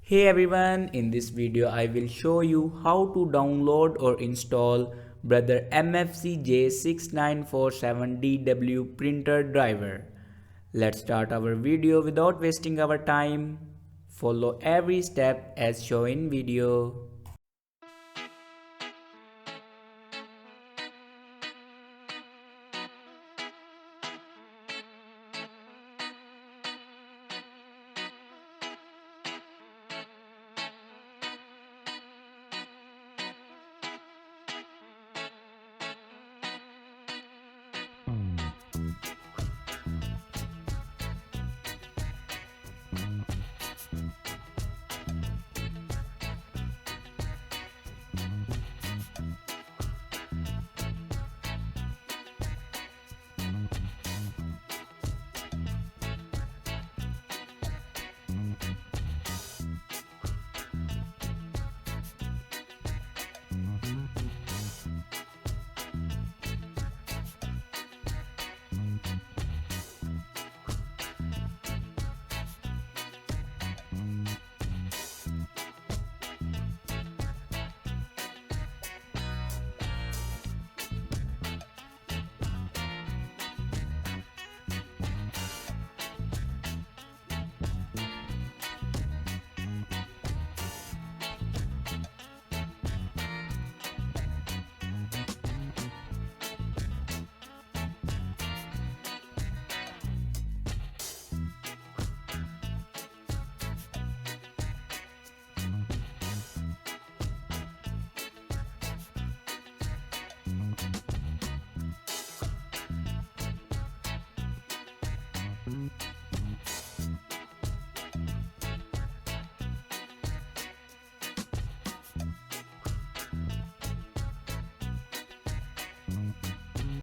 Hey everyone, in this video I will show you how to download or install brother MFC J6947DW printer driver. Let's start our video without wasting our time. Follow every step as shown in video.